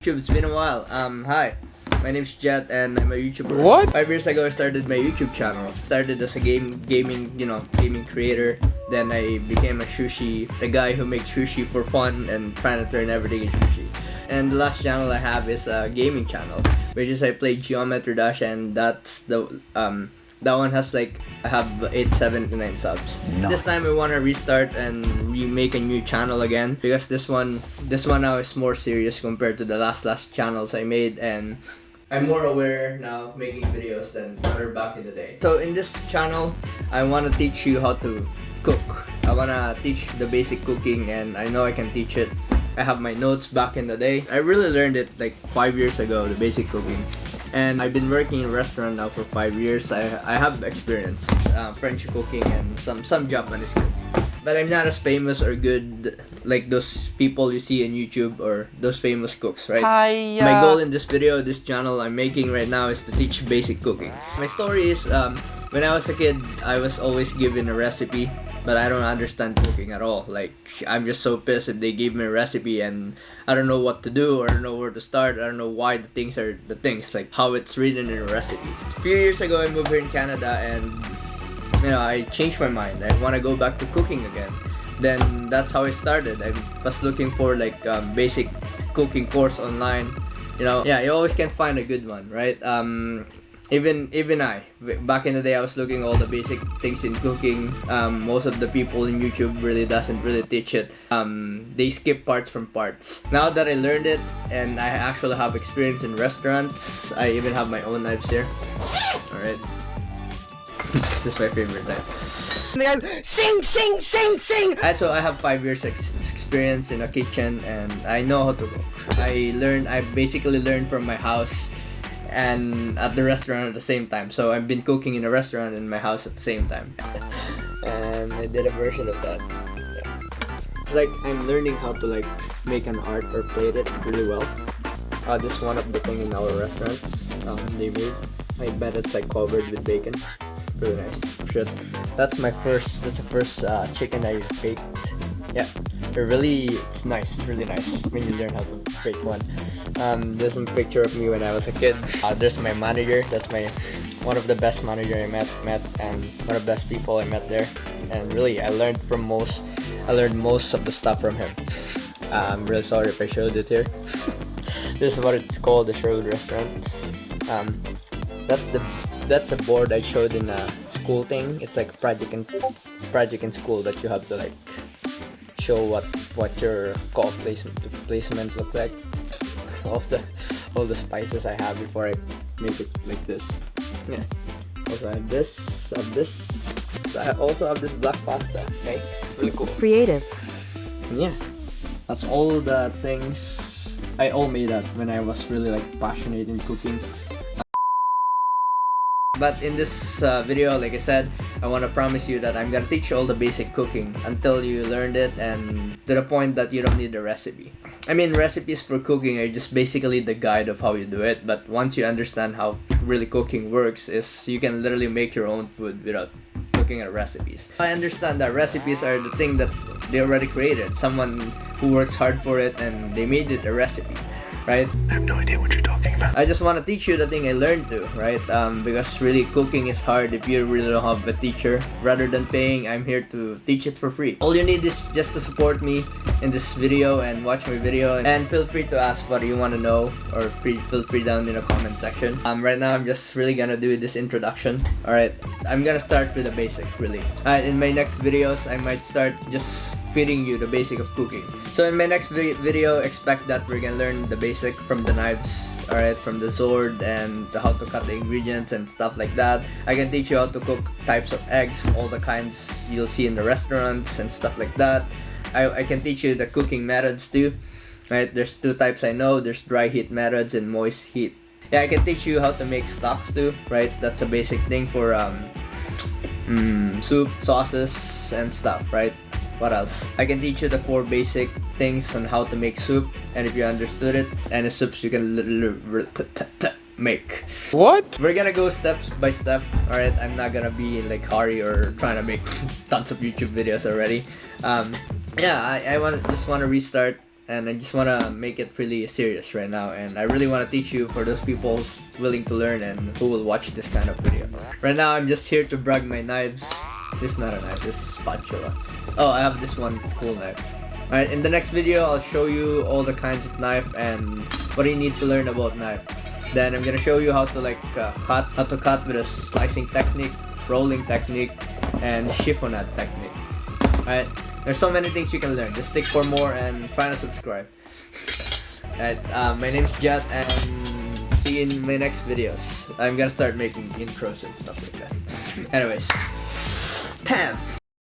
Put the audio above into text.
YouTube, it's been a while. Hi. My name's Jet and I'm a YouTuber. What? 5 years ago I started my YouTube channel. Started as a gaming creator. Then I became a guy who makes sushi for fun and trying to turn everything into sushi. And the last channel I have is a gaming channel, which is I play Geometry Dash, and that's that one has I have 879 subs. Nice. This time I want to restart and remake a new channel again because this one now is more serious compared to the last channels I made, and I'm more aware now making videos than ever back in the day. So in this channel, I want to teach you how to cook. I want to teach the basic cooking, and I know I can teach it. I have my notes back in the day. I really learned it 5 years ago, the basic cooking. And I've been working in a restaurant now for 5 years. I have experience French cooking and some Japanese cooking. But I'm not as famous or good like those people you see on YouTube or those famous cooks, right? My goal in this video, this channel I'm making right now, is to teach basic cooking. My story is when I was a kid, I was always given a recipe, but I don't understand cooking at all. I'm just so pissed if they give me a recipe and I don't know what to do, or I don't know where to start. I don't know why the things are the things, like how it's written in a recipe. A few years ago, I moved here in Canada, and I changed my mind. I want to go back to cooking again. Then that's how I started. I was looking for basic cooking course online. You always can find a good one, right? Even I, back in the day, I was looking all the basic things in cooking. Most of the people in YouTube doesn't really teach it. They skip parts from parts. Now that I learned it and I actually have experience in restaurants, I even have my own knives here. Alright. This is my favorite knife. Sing! So I have 5 years experience in a kitchen, and I know how to cook. I basically learned from my house and at the restaurant at the same time. So I've been cooking in a restaurant and in my house at the same time. And I did a version of that. It's like I'm learning how to make an art or plate it really well. This is one of the things in our restaurant they made. I bet it's covered with bacon. Really nice. Shit. That's the first chicken I baked. Yeah. It's nice. It's really nice when you learn how to bake one. There's some picture of me when I was a kid. There's my manager. That's one of the best manager I met, and one of the best people I met there. And really, I learned most of the stuff from him. I'm really sorry if I showed it here. This is what it's called, the Sherwood restaurant. That's a board I showed in a school thing. It's like a project in school that you have to show what your call placement look like. All the spices I have before I make it like this. Yeah. Also I have this. I also have this black pasta. Okay. Really cool. Creative. Yeah. That's all the things I all made up when I was really passionate in cooking. But in this video, like I said, I want to promise you that I'm gonna teach you all the basic cooking until you learned it, and to the point that you don't need a recipe. I mean, recipes for cooking are just basically the guide of how you do it, but once you understand how really cooking works, is you can literally make your own food without looking at recipes. I understand that recipes are the thing that they already created. Someone who works hard for it and they made it a recipe, right? I have no idea what you're talking about. I just want to teach you the thing I learned too, right? Because really cooking is hard if you really don't have a teacher. Rather than paying, I'm here to teach it for free. All you need is just to support me in this video and watch my video, and feel free to ask what you want to know, or feel free down in the comment section. Right now I'm just really gonna do this introduction. Alright, I'm gonna start with the basic, really. In my next videos, I might start just feeding you the basic of cooking. So in my next video, expect that we're gonna learn the basic from the knives, alright, from the sword, and how to cut the ingredients and stuff like that. I can teach you how to cook types of eggs, all the kinds you'll see in the restaurants and stuff like that. I can teach you the cooking methods too, right? There's two types I know. There's dry heat methods and moist heat. Yeah, I can teach you how to make stocks too, right? That's a basic thing for soup, sauces, and stuff, right? What else? I can teach you the 4 basic things on how to make soup, and if you understood it, any soups you can make. What? We're gonna go step by step, alright? I'm not gonna be in hurry or trying to make tons of YouTube videos already. I just want to restart and I just wanna make it really serious right now, and I really wanna teach you for those people who's willing to learn and who will watch this kind of video. Right now, I'm just here to brag my knives. This is not a knife, this is spatula. Oh, I have this one cool knife. Alright, in the next video, I'll show you all the kinds of knife and what you need to learn about knife. Then I'm gonna show you how to cut with a slicing technique, rolling technique, and chiffonade technique. Alright, there's so many things you can learn. Just stick for more and try to subscribe. Alright, my name's Jet, and see you in my next videos. I'm gonna start making intros and stuff like that. Anyways, Pam!